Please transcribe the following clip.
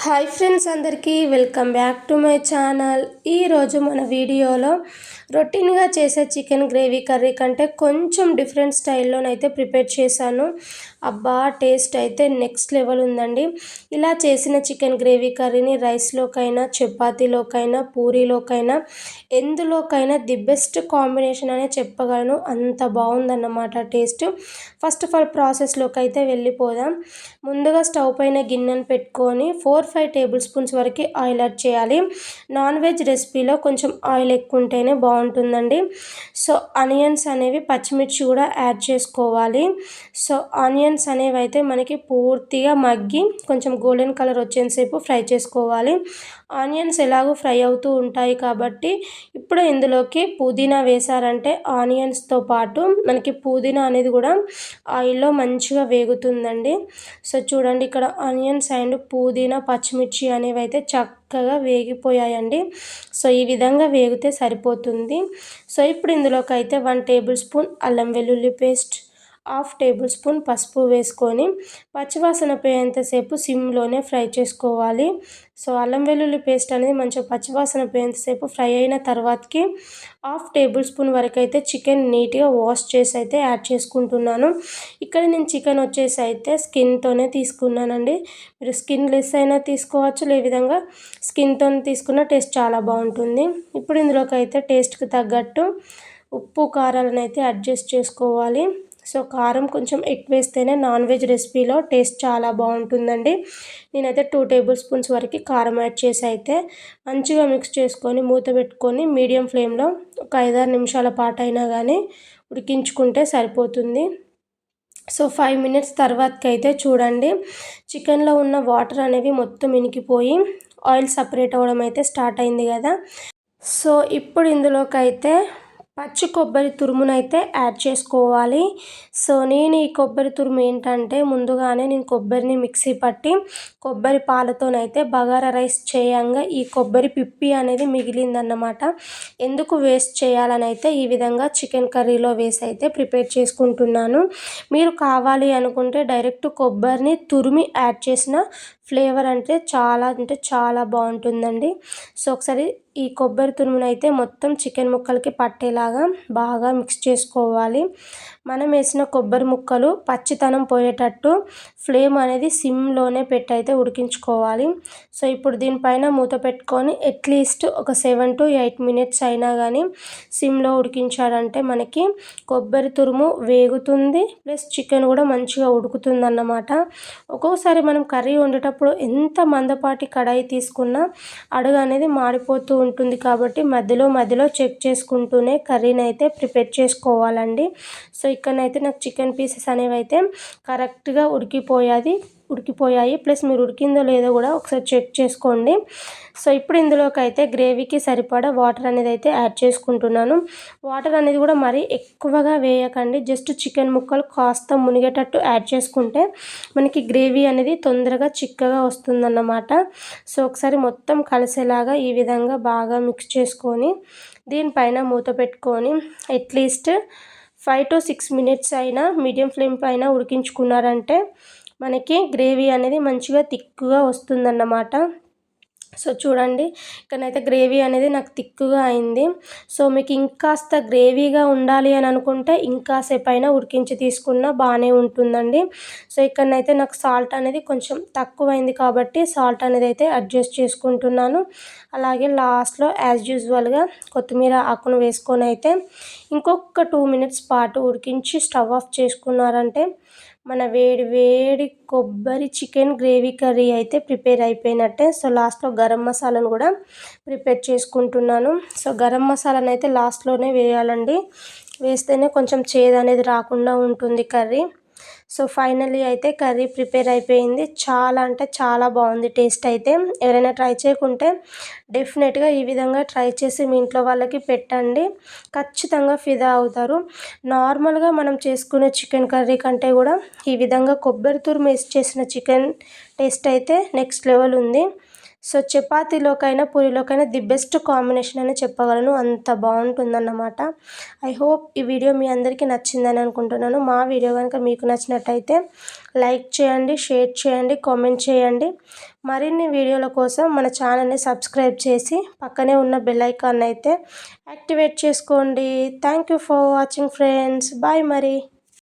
Hi friends, అందరికీ welcome back to my channel. ఈరోజు మన వీడియోలో రొటీన్గా చేసే చికెన్ గ్రేవీ కర్రీ కంటే కొంచెం డిఫరెంట్ స్టైల్లోనైతే ప్రిపేర్ చేశాను. అబ్బా, టేస్ట్ అయితే నెక్స్ట్ లెవెల్ ఉందండి. ఇలా చేసిన చికెన్ గ్రేవీ కర్రీని రైస్లోకైనా, చపాతీలోకైనా, పూరీలోకైనా, ఎందులోకైనా ది బెస్ట్ కాంబినేషన్ అనే చెప్పగలను. అంత బాగుందన్నమాట టేస్ట్. ఫస్ట్ ఆఫ్ ఆల్ ప్రాసెస్లోకి అయితే వెళ్ళిపోదాం. ముందుగా స్టవ్ పైన గిన్నెను పెట్టుకొని 4-5 టేబుల్ స్పూన్స్ వరకు ఆయిల్ యాడ్ చేయాలి. నాన్ వెజ్ రెసిపీలో కొంచెం ఆయిల్ ఎక్కువ ఉంటేనే బాగుంటుందండి. సో ఆనియన్స్ అనేవి, పచ్చిమిర్చి కూడా యాడ్ చేసుకోవాలి. సో ఆనియన్స్ అనేవి అయితే మనకి పూర్తిగా మగ్గి కొంచెం గోల్డెన్ కలర్ వచ్చేంతసేపు ఫ్రై చేసుకోవాలి. ఆనియన్స్ ఎలాగో ఫ్రై అవుతూ ఉంటాయి కాబట్టి ఇప్పుడు ఇందులోకి పుదీనా వేసారంటే ఆనియన్స్తో పాటు మనకి పుదీనా అనేది కూడా ఆయిల్లో మంచిగా వేగుతుందండి. సో చూడండి, ఇక్కడ ఆనియన్స్ అండ్ పుదీనా, పచ్చిమిర్చి అనేవి అయితే చక్కగా వేగిపోయాయండి. సో ఈ విధంగా వేగితే సరిపోతుంది. సో ఇప్పుడు ఇందులోకి అయితే 1 టేబుల్ స్పూన్ అల్లం వెల్లుల్లి పేస్ట్, 1/2 టేబుల్ స్పూన్ పసుపు వేసుకొని పచ్చివాసన పోయేంతసేపు సిమ్లోనే ఫ్రై చేసుకోవాలి. సో అల్లం వెల్లుల్లి పేస్ట్ అనేది మంచిగా పచ్చివాసన పోయేంతసేపు ఫ్రై అయిన తర్వాతకి 1/2 టేబుల్ స్పూన్ వరకు అయితే చికెన్ నీట్గా వాష్ చేసి అయితే యాడ్ చేసుకుంటున్నాను. ఇక్కడ నేను చికెన్ వచ్చేసి అయితే స్కిన్తోనే తీసుకున్నానండి. మీరు స్కిన్ లెస్ అయినా తీసుకోవచ్చు, లే విధంగా స్కిన్తో తీసుకున్న టేస్ట్ చాలా బాగుంటుంది. ఇప్పుడు ఇందులోకి అయితే టేస్ట్కి తగ్గట్టు ఉప్పు, కారాలను అయితే అడ్జస్ట్ చేసుకోవాలి. సో కారం కొంచెం ఎక్కువ వేస్తేనే నాన్ వెజ్ రెసిపీలో టేస్ట్ చాలా బాగుంటుందండి. నేనైతే 2 టేబుల్ స్పూన్స్ వరకు కారం యాడ్ చేసి అయితే మంచిగా మిక్స్ చేసుకొని మూత పెట్టుకొని మీడియం ఫ్లేమ్లో ఒక 5-6 నిమిషాల పాటు అయినా కానీ ఉడికించుకుంటే సరిపోతుంది. సో 5 మినిట్స్ తర్వాతకైతే చూడండి, చికెన్లో ఉన్న వాటర్ అనేవి మొత్తం ఇనికిపోయి ఆయిల్ సపరేట్ అవ్వడం అయితే స్టార్ట్ అయింది కదా. సో ఇప్పుడు ఇందులోకి అయితే పచ్చి కొబ్బరి తురుమునైతే యాడ్ చేసుకోవాలి. సో నేను ఈ కొబ్బరి తురుము ఏంటంటే ముందుగానే నేను కొబ్బరిని మిక్సీ పట్టి కొబ్బరి పాలతోనైతే బగారా రైస్ చేయంగా ఈ కొబ్బరి పిప్పి అనేది మిగిలిందన్నమాట. ఎందుకు వేస్ట్ చేయాలని అయితే ఈ విధంగా చికెన్ కర్రీలో వేసి అయితే ప్రిపేర్ చేసుకుంటున్నాను. మీరు కావాలి అనుకుంటే డైరెక్ట్ కొబ్బరిని తురిమి యాడ్ చేసిన ఫ్లేవర్ అంటే చాలా బాగుంటుందండి. సో ఒకసారి ఈ కొబ్బరి తురుమునైతే మొత్తం చికెన్ ముక్కలకి పట్టేలాగా బాగా మిక్స్ చేసుకోవాలి. మనం వేసిన కొబ్బరి ముక్కలు పచ్చితనం పోయేటట్టు ఫ్లేమ్ అనేది సిమ్లోనే పెట్టి అయితే ఉడికించుకోవాలి. సో ఇప్పుడు దీనిపైన మూత పెట్టుకొని అట్లీస్ట్ ఒక 7 to 8 మినిట్స్ అయినా కానీ సిమ్లో ఉడికించారంటే మనకి కొబ్బరి తురుము వేగుతుంది, ప్లస్ చికెన్ కూడా మంచిగా ఉడుకుతుంది అన్నమాట. ఒక్కోసారి మనం కర్రీ వండేటప్పుడు ఎంత మందపాటి కడాయి తీసుకున్నా అడుగు అనేది మాడిపోతూ ఉంటుంది కాబట్టి మధ్యలో చెక్ చేసుకుంటూనే కర్రీని అయితే ప్రిపేర్ చేసుకోవాలండి. సో ఇక్కడనైతే నాకు చికెన్ పీసెస్ అనేవి అయితే కరెక్ట్గా ఉడికిపోయాయి. ప్లస్ మీరు ఉడికిందో లేదో కూడా ఒకసారి చెక్ చేసుకోండి. సో ఇప్పుడు ఇందులోకి అయితే గ్రేవీకి సరిపడా వాటర్ అనేది అయితే యాడ్ చేసుకుంటున్నాను. వాటర్ అనేది కూడా మరీ ఎక్కువగా వేయకండి, జస్ట్ చికెన్ ముక్కలు కాస్త మునిగేటట్టు యాడ్ చేసుకుంటే మనకి గ్రేవీ అనేది తొందరగా చిక్కగా వస్తుందన్నమాట. సో ఒకసారి మొత్తం కలిసేలాగా ఈ విధంగా బాగా మిక్స్ చేసుకొని దీనిపైన మూత పెట్టుకొని అట్లీస్ట్ 5 to 6 మినిట్స్ అయినా మీడియం ఫ్లేమ్ పైన ఉడికించుకున్నారంటే మనకి గ్రేవీ అనేది మంచిగా థిక్గా వస్తుందన్నమాట. సో చూడండి, ఇక్కడైతే గ్రేవీ అనేది నాకు థిక్గా అయింది. సో మీకు ఇంకాస్త గ్రేవీగా ఉండాలి అని అనుకుంటే ఇంకాసేపు అయినా ఉడికించి తీసుకున్నా బాగానే ఉంటుందండి. సో ఇక్కడనైతే నాకు సాల్ట్ అనేది కొంచెం తక్కువైంది కాబట్టి సాల్ట్ అనేది అయితే అడ్జస్ట్ చేసుకుంటున్నాను. అలాగే లాస్ట్లో యాజ్ యూజువల్గా కొత్తిమీర ఆకును వేసుకొని అయితే ఇంకొక 2 మినిట్స్ పాటు ఉడికించి స్టవ్ ఆఫ్ చేసుకున్నారంటే మన వేడి కొబ్బరి చికెన్ గ్రేవీ కర్రీ అయితే ప్రిపేర్ అయిపోయినట్టే. సో లాస్ట్లో గరం మసాలాను కూడా ప్రిపేర్ చేసుకుంటున్నాను. సో గరం మసాలాను అయితే లాస్ట్లోనే వేయాలండి, వేస్తేనే కొంచెం చేదు అనేది రాకుండా ఉంటుంది కర్రీ. సో ఫైనల్లీ అయితే కర్రీ ప్రిపేర్ అయిపోయింది. చాలా బాగుంది టేస్ట్ అయితే. ఎవరైనా ట్రై చేయకుంటే డెఫినెట్గా ఈ విధంగా ట్రై చేసి మీ ఇంట్లో వాళ్ళకి పెట్టండి, ఖచ్చితంగా ఫిదా అవుతారు. నార్మల్గా మనం చేసుకునే చికెన్ కర్రీ కంటే కూడా ఈ విధంగా కొబ్బరి తురుము వేసి చేసిన చికెన్ టేస్ట్ అయితే నెక్స్ట్ లెవెల్ ఉంది. సో చపాతీలోకైనా పూరీలోకైనా ది బెస్ట్ కాంబినేషన్ అని చెప్పగలను, అంత బాగుంటుందన్నమాట. ఐ హోప్ ఈ వీడియో మీ అందరికీ నచ్చిందని అనుకుంటున్నాను. మా వీడియో కనుక మీకు నచ్చినట్టయితే లైక్ చేయండి, షేర్ చేయండి, కామెంట్ చేయండి. మరిన్ని వీడియోల కోసం మన ఛానల్ని సబ్స్క్రైబ్ చేసి పక్కనే ఉన్న బెల్ ఐకాన్ అయితే యాక్టివేట్ చేసుకోండి. Thank you for watching friends. Bye మరి.